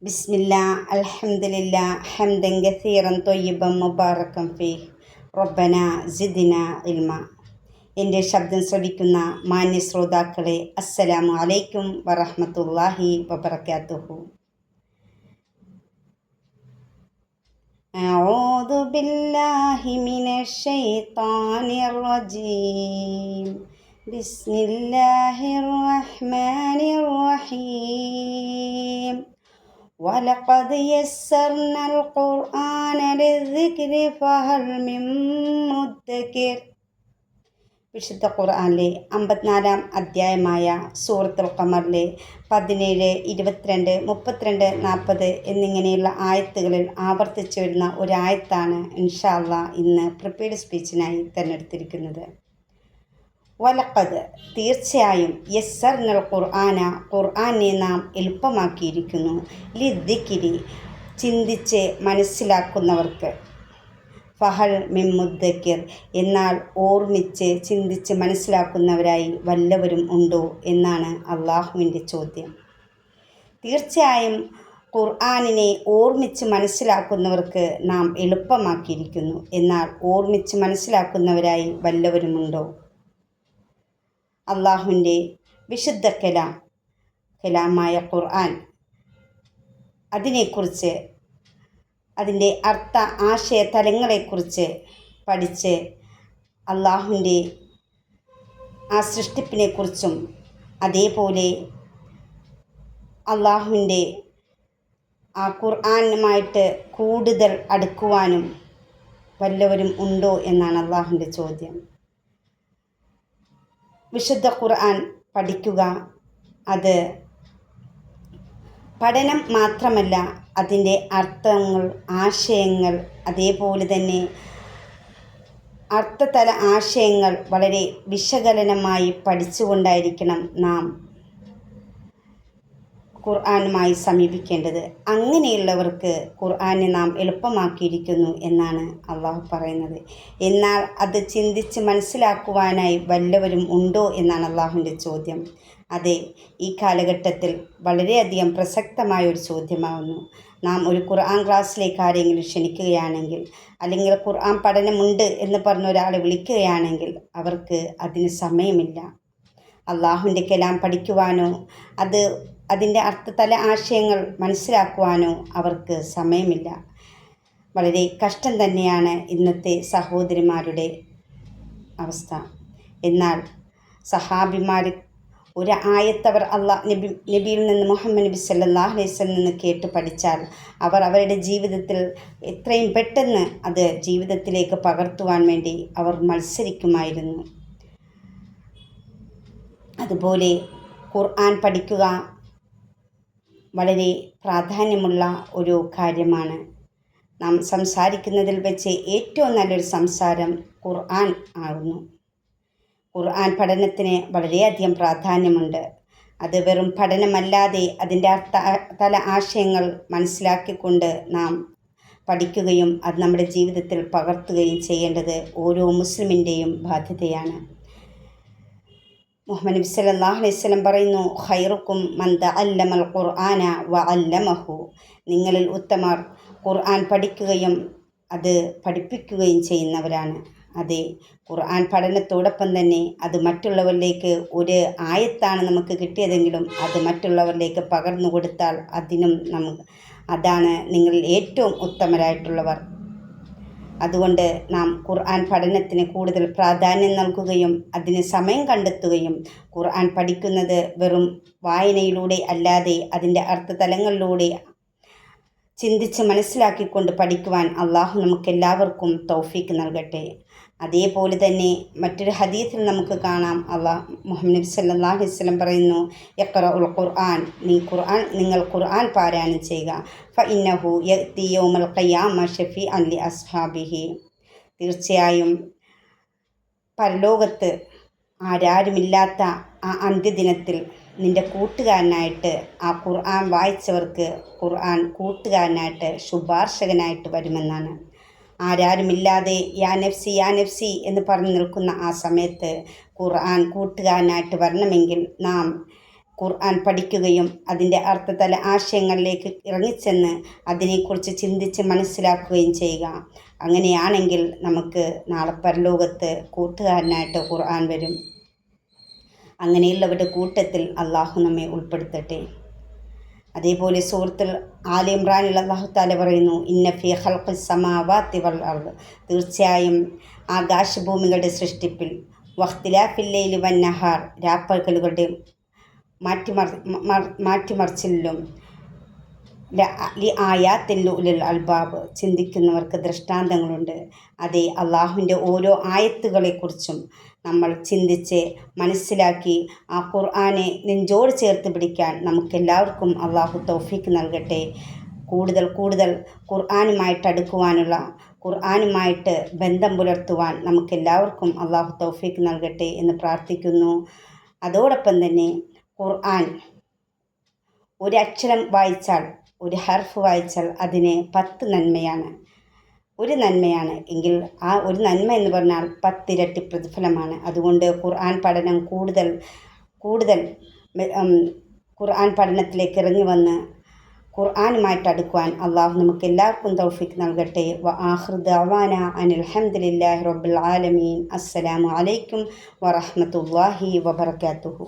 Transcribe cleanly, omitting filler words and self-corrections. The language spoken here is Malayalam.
ബിസ്മില്ലാ അൽഹംദുലില്ലാ ഹംദൻ കസീറൻ ത്വയ്യിബൻ മുബാറക്കൻ ഫീഹ് റബ്ബനാ സിദ്നാ ഇൽമ. എൻ്റെ ശബ്ദം ശ്രവിക്കുന്ന മാന്യ ശ്രോതാക്കളെ, അസ്സലാമു അലൈക്കും വറഹ്മത്തുള്ളാഹി വബറകാതുഹു. അഊദു ബില്ലാഹി മിനശ് ശൈത്വാനിർ റജീം. ബിസ്മില്ലാഹിർ റഹ്മാനിർ റഹീം. വലഖദ് യസ്സർനൽ ഖുർആന ലിദ്ദിക്രി ഫഹൽ മിൻ മുദ്ദക്കിർ. വിശുദ്ധ ഖുർആനിലെ 54-ാം അധ്യായമായ സൂറത്തുൽ ഖമറിലെ 17, 22, 32, 40 എന്നിങ്ങനെയുള്ള ആയത്തുകളിൽ ആവർത്തിച്ചു വരുന്ന ഒരായത്താണ് ഇൻഷാ അല്ലാഹ് ഇന്ന് പ്രിപ്പയർഡ് സ്പീച്ചിനായി തിരഞ്ഞെടുത്തിരിക്കുന്നത്. വലഖദ് തീർച്ചയായും യസ്സർനൽ ഖുർആനെ നാം എളുപ്പമാക്കിയിരിക്കുന്നു, ലിദ്ദിക്രി ചിന്തിച്ച് മനസ്സിലാക്കുന്നവർക്ക്, ഫഹൽ മിൻ മുദ്ദക്കിർ എന്നാൽ ഓർമ്മിച്ച് ചിന്തിച്ച് മനസ്സിലാക്കുന്നവരായി വല്ലവരും ഉണ്ടോ എന്നാണ് അള്ളാഹുവിൻ്റെ ചോദ്യം. തീർച്ചയായും ഖുർആനിനെ ഓർമ്മിച്ച് മനസ്സിലാക്കുന്നവർക്ക് നാം എളുപ്പമാക്കിയിരിക്കുന്നു, എന്നാൽ ഓർമ്മിച്ച് മനസ്സിലാക്കുന്നവരായി വല്ലവരുമുണ്ടോ? അള്ളാഹുവിൻ്റെ വിശുദ്ധ കലാമായ ഖുർആൻ, അതിനെക്കുറിച്ച് അതിൻ്റെ അർത്ഥ ആശയ തലങ്ങളെക്കുറിച്ച് പഠിച്ച് അള്ളാഹുവിൻ്റെ ആ സൃഷ്ടിപ്പിനെക്കുറിച്ചും അതേപോലെ അള്ളാഹുവിൻ്റെ ആ ഖുർആനുമായിട്ട് കൂടുതൽ അടുക്കുവാനും വല്ലവരും ഉണ്ടോ എന്നാണ് അള്ളാഹുവിൻ്റെ ചോദ്യം. വിശുദ്ധ ഖുർആൻ പഠിക്കുക, അത് പഠനം മാത്രമല്ല, അതിൻ്റെ അർത്ഥങ്ങൾ, ആശയങ്ങൾ, അതേപോലെ തന്നെ അർത്ഥതല ആശയങ്ങൾ വളരെ വിശകലനമായി പഠിച്ചുകൊണ്ടായിരിക്കണം നാം ഖുർആനുമായി സമീപിക്കേണ്ടത്. അങ്ങനെയുള്ളവർക്ക് ഖുർആനെ നാം എളുപ്പമാക്കിയിരിക്കുന്നു എന്നാണ് അള്ളാഹു പറയുന്നത്. എന്നാൽ അത് ചിന്തിച്ച് മനസ്സിലാക്കുവാനായി വല്ലവരും ഉണ്ടോ എന്നാണ് അള്ളാഹുവിൻ്റെ ചോദ്യം. അതെ, ഈ കാലഘട്ടത്തിൽ വളരെയധികം പ്രസക്തമായ ഒരു ചോദ്യമാകുന്നു. നാം ഒരു ഖുർആൻ ക്ലാസ്സിലേക്ക് ആരെങ്കിലും ക്ഷണിക്കുകയാണെങ്കിൽ, അല്ലെങ്കിൽ ഖുർആൻ പഠനമുണ്ട് എന്ന് പറഞ്ഞ ഒരാളെ വിളിക്കുകയാണെങ്കിൽ അവർക്ക് അതിന് സമയമില്ല. അള്ളാഹുവിൻ്റെ കലാം പഠിക്കുവാനോ അതിൻ്റെ അർത്ഥതല ആശയങ്ങൾ മനസ്സിലാക്കുവാനോ അവർക്ക് സമയമില്ല. വളരെ കഷ്ടം തന്നെയാണ് ഇന്നത്തെ സഹോദരിമാരുടെ അവസ്ഥ. എന്നാൽ സഹാബിമാർ ഒരു ആയത്തവർ നബിയിൽ നിന്ന്, മുഹമ്മദ് നബി സല്ലല്ലാഹു അലൈഹി വസല്ലം നിന്ന് കേട്ട് പഠിച്ചാൽ അവർ അവരുടെ ജീവിതത്തിൽ എത്രയും പെട്ടെന്ന് അത് ജീവിതത്തിലേക്ക് പകർത്തുവാൻ വേണ്ടി അവർ മത്സരിക്കുമായിരുന്നു. അതുപോലെ ഖുർആൻ പഠിക്കുക വളരെ പ്രാധാന്യമുള്ള ഒരു കാര്യമാണ്. നാം സംസാരിക്കുന്നതിൽ വെച്ച് ഏറ്റവും നല്ലൊരു സംസാരം ഖുർആൻ ആകുന്നു. ഖുർആൻ പഠനത്തിന് വളരെയധികം പ്രാധാന്യമുണ്ട്. അത് വെറും പഠനമല്ലാതെ അതിൻ്റെ തല ആശയങ്ങൾ മനസ്സിലാക്കിക്കൊണ്ട് നാം പഠിക്കുകയും അത് നമ്മുടെ ജീവിതത്തിൽ പകർത്തുകയും ചെയ്യേണ്ടത് ഓരോ മുസ്ലിമിൻ്റെയും ബാധ്യതയാണ്. മുഹമ്മദ് നബി സല്ലല്ലാഹു അലൈഹി വസല്ലം പറയുന്നു, ഖൈറുക്കും മൻ തഅല്ലമൽ ഖുർആന വഅല്ലമഹു. നിങ്ങളിൽ ഉത്തമർ ഖുർആൻ പഠിക്കുകയും അത് പഠിപ്പിക്കുകയും ചെയ്യുന്നവരാണ്. അതെ, ഖുർആൻ പഠനത്തോടൊപ്പം തന്നെ അത് മറ്റുള്ളവരിലേക്ക്, ഒരു ആയത്താണ് നമുക്ക് കിട്ടിയതെങ്കിലും അത് മറ്റുള്ളവരിലേക്ക് പകർന്നു കൊടുത്താൽ അതാണ് നിങ്ങളിൽ ഏറ്റവും ഉത്തമരായിട്ടുള്ളവർ. അതുകൊണ്ട് നാം ഖുർആൻ പഠനത്തിന് കൂടുതൽ പ്രാധാന്യം നൽകുകയും അതിന് സമയം കണ്ടെത്തുകയും ഖുർആൻ പഠിക്കുന്നത് വെറും വായനയിലൂടെ അല്ലാതെ അതിൻ്റെ അർത്ഥതലങ്ങളിലൂടെ ചിന്തിച്ച് മനസ്സിലാക്കിക്കൊണ്ട് പഠിക്കുവാൻ അള്ളാഹു നമുക്കെല്ലാവർക്കും തൗഫീക്ക് നൽകട്ടെ. അതേപോലെ തന്നെ മറ്റൊരു ഹദീസിൽ നമുക്ക് കാണാം, മുഹമ്മദ് നബി സല്ലല്ലാഹു അലൈഹി വസല്ലം പറയുന്നു, ഇഖ്റഉൽ ഖുർആൻ, നിങ്ങൾ ഖുർആൻ പാരായണം ചെയ്യുക, ഫഇന്നഹു യഅതി യൗമൽ ഖിയാമ ഷഫീഅൻ ലി അസ്ഹാബിഹി. തീർച്ചയായും പരലോകത്ത് ആരാരുമില്ലാത്ത ആ അന്ത്യദിനത്തിൽ നിൻ്റെ കൂട്ടുകാരനായിട്ട്, ആ ഖുർആൻ വായിച്ചവർക്ക് ഖുർആൻ കൂട്ടുകാരനായിട്ട്, ശുപാർശകനായിട്ട് വരുമെന്നാണ്. ആരാരുമില്ലാതെ യാ നഫ്സി യാ നഫ്സി എന്ന് പറഞ്ഞു നിൽക്കുന്ന ആ സമയത്ത് ഖുർആൻ കൂട്ടുകാരനായിട്ട് വരണമെങ്കിൽ നാം ഖുർആൻ പഠിക്കുകയും അതിൻ്റെ അർത്ഥതല ആശയങ്ങളിലേക്ക് ഇറങ്ങിച്ചെന്ന് അതിനെക്കുറിച്ച് ചിന്തിച്ച് മനസ്സിലാക്കുകയും ചെയ്യുക. അങ്ങനെയാണെങ്കിൽ നമുക്ക് നാളെ പരലോകത്ത് കൂട്ടുകാരനായിട്ട് ഖുർആൻ വരും. അങ്ങനെയുള്ളവരുടെ കൂട്ടത്തിൽ അള്ളാഹു നമ്മെ ഉൾപ്പെടുത്തട്ടെ. അതേപോലെ സൂറത്തുൽ ആലി ഇമ്രാനിൽ അല്ലാഹു തആല പറയുന്നു, ഇന്ന ഫീ ഖൽഖിസ് സമാവാതി വൽ അർദ്, തീർച്ചയായും ആകാശഭൂമികളുടെ സൃഷ്ടിപ്പിൽ, വഖ്തിലാഫിൽ ലൈലി വൻ നഹാർ, രാപ്പകലുകളുടെ മാറ്റിമറിച്ചിലും, ലി ആയാത്തിൽ ഉലുൽ അൽബാബ്, ചിന്തിക്കുന്നവർക്ക് ദൃഷ്ടാന്തങ്ങളുണ്ട്. അതേ, അള്ളാഹുവിൻ്റെ ഓരോ ആയത്തുകളെക്കുറിച്ചും നമ്മൾ ചിന്തിച്ച് മനസ്സിലാക്കി ആ ഖുർആനെ നെഞ്ചോട് ചേർത്ത് പിടിക്കാൻ നമുക്കെല്ലാവർക്കും അള്ളാഹു തൗഫീക്ക് നൽകട്ടെ. കൂടുതൽ കൂടുതൽ ഖുർആനുമായിട്ട് അടുക്കുവാനുള്ള, ഖുർആനുമായിട്ട് ബന്ധം പുലർത്തുവാൻ നമുക്കെല്ലാവർക്കും അള്ളാഹു തൗഫീക്ക് നൽകട്ടെ എന്ന് പ്രാർത്ഥിക്കുന്നു. അതോടൊപ്പം തന്നെ ഖുർആൻ ഒരക്ഷരം വായിച്ചാൽ, ഒരു ഹർഫ് വായിച്ചാൽ അതിന് 10 നന്മയാണ്. ഒരു നന്മയാണ് എങ്കിൽ ആ ഒരു നന്മ എന്ന് പറഞ്ഞാൽ 10 ഇരട്ടി പ്രതിഫലമാണ്. അതുകൊണ്ട് ഖുർആൻ പഠനം കൂടുതൽ ഖുർആൻ പഠനത്തിലേക്ക് ഇറങ്ങി വന്ന് ഖുർആനുമായിട്ട് അടുക്കുവാൻ അള്ളാഹു നമുക്ക് എല്ലാവർക്കും തൗഫീക്ക് നൽകട്ടെ. വ ആഖിറു ദഅവാന അനിൽ ഹംദുലില്ലാഹി റബ്ബിൽ ആലമീൻ. അസ്സലാമു അലൈക്കും വറഹ്മത്തുള്ളാഹി വബറകാതുഹു.